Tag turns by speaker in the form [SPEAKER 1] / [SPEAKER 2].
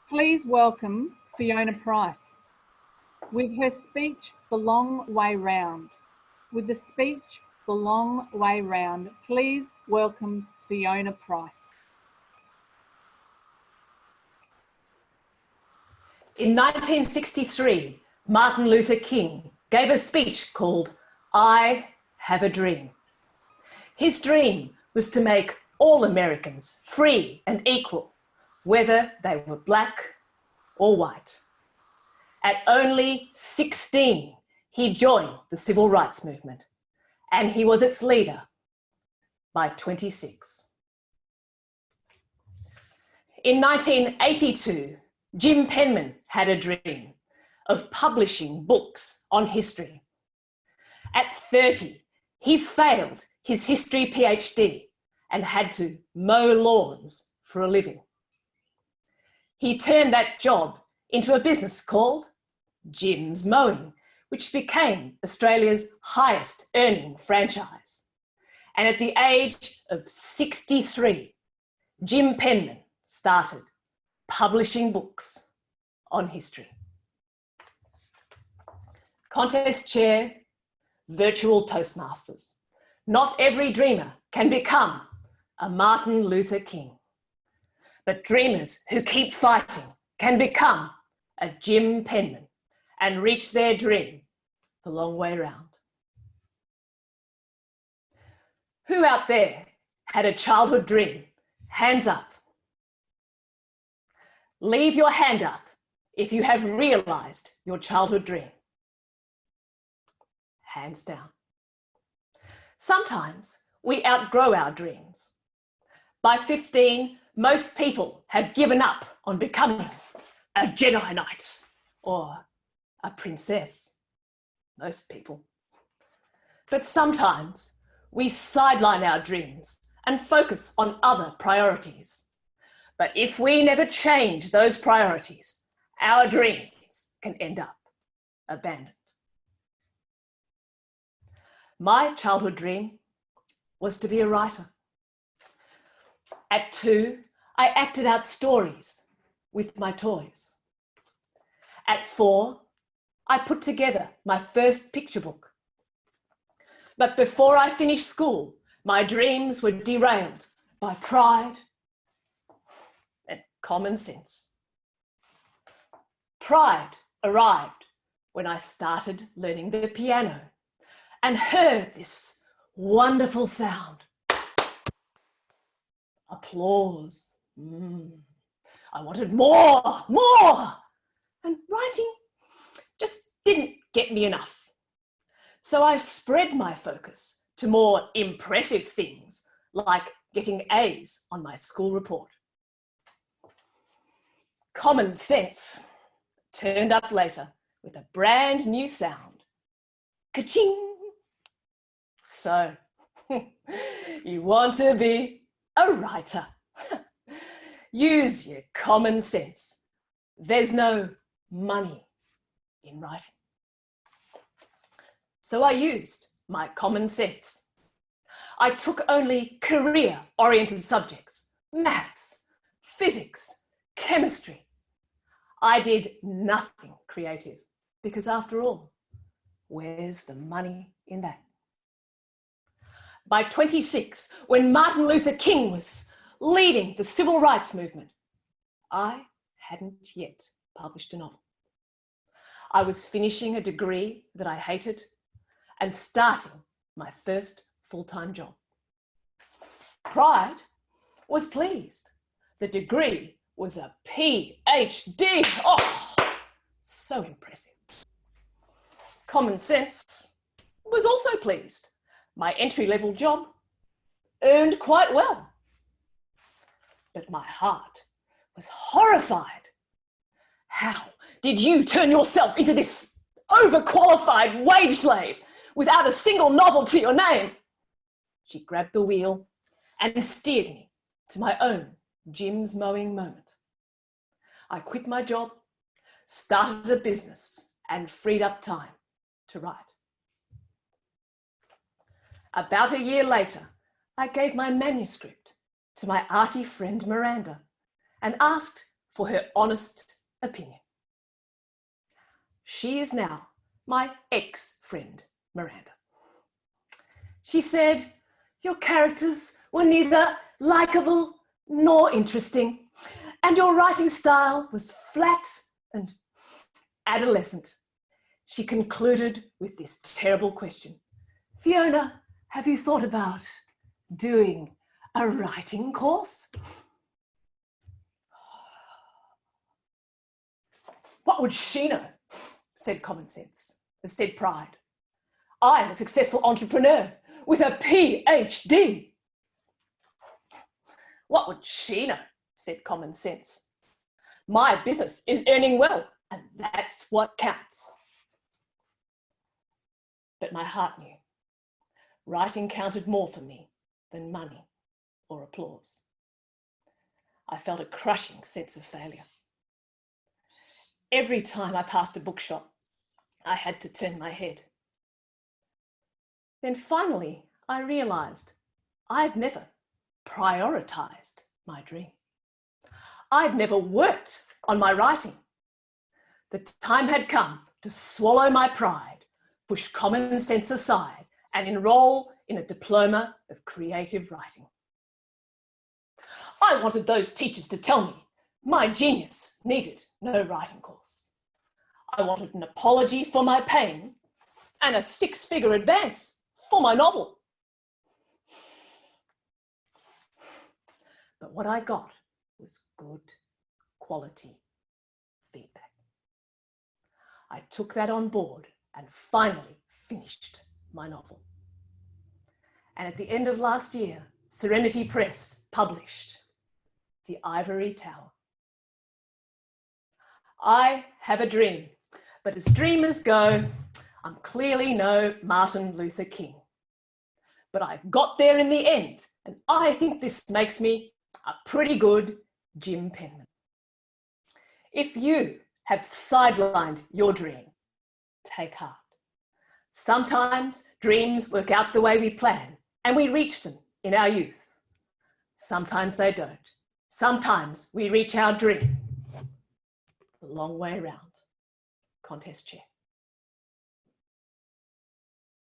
[SPEAKER 1] Please welcome Fiona Price with her speech, The Long Way Round. With the speech, The Long Way Round, please welcome Fiona Price.
[SPEAKER 2] In 1963, Martin Luther King gave a speech called I Have a Dream. His dream was to make all Americans free and equal, whether they were black or white. At only 16, he joined the civil rights movement, and he was its leader by 26. In 1982, Jim Penman had a dream of publishing books on history. At 30, he failed his history PhD and had to mow lawns for a living. He turned that job into a business called Jim's Mowing, which became Australia's highest earning franchise. And at the age of 63, Jim Penman started publishing books on history. Contest chair, virtual Toastmasters. Not every dreamer can become a Martin Luther King, but dreamers who keep fighting can become a Jim Penman and reach their dream the long way round. Who out there had a childhood dream? Hands up. Leave your hand up if you have realised your childhood dream. Hands down. Sometimes we outgrow our dreams. By 15, most people have given up on becoming a Jedi Knight or a princess. Most people. But sometimes we sideline our dreams and focus on other priorities. But if we never change those priorities, our dreams can end up abandoned. My childhood dream was to be a writer. At 2, I acted out stories with my toys. At 4, I put together my first picture book. But before I finished school, my dreams were derailed by pride and common sense. Pride arrived when I started learning the piano and heard this wonderful sound. Applause. I wanted more. And writing just didn't get me enough. So I spread my focus to more impressive things like getting A's on my school report. Common sense turned up later with a brand new sound. Ka-ching! So, you want to be a writer. Use your common sense. There's no money in writing. So I used my common sense. I took only career-oriented subjects, maths, physics, chemistry. I did nothing creative because after all, where's the money in that? By 26, when Martin Luther King was leading the civil rights movement, I hadn't yet published a novel. I was finishing a degree that I hated and starting my first full-time job. Pride was pleased. The degree was a PhD. Oh, so impressive. Common sense was also pleased. My entry-level job earned quite well. But my heart was horrified. How did you turn yourself into this overqualified wage slave without a single novel to your name? She grabbed the wheel and steered me to my own Jim's Mowing moment. I quit my job, started a business, and freed up time to write. About a year later, I gave my manuscript to my arty friend Miranda and asked for her honest opinion. She is now my ex-friend, Miranda. She said, "Your characters were neither likeable nor interesting, and your writing style was flat and adolescent." She concluded with this terrible question: "Fiona, have you thought about doing a writing course?" "What would she know?" said common sense, said pride. "I'm a successful entrepreneur with a PhD." "What would she know?" said common sense. "My business is earning well, and that's what counts." But my heart knew writing counted more for me than money or applause. I felt a crushing sense of failure. Every time I passed a bookshop, I had to turn my head. Then finally, I realised I'd never prioritised my dream. I'd never worked on my writing. The time had come to swallow my pride, push common sense aside, and enrol in a diploma of creative writing. I wanted those teachers to tell me my genius needed no writing course. I wanted an apology for my pain and a 6-figure advance for my novel. But what I got was good quality feedback. I took that on board and finally finished my novel. And at the end of last year, Serenity Press published The Ivory Tower. I have a dream, but as dreamers go, I'm clearly no Martin Luther King. But I got there in the end, and I think this makes me a pretty good Jim Penman. If you have sidelined your dream, take heart. Sometimes dreams work out the way we plan, and we reach them in our youth. Sometimes they don't. Sometimes we reach our dream the long way round. Contest chair.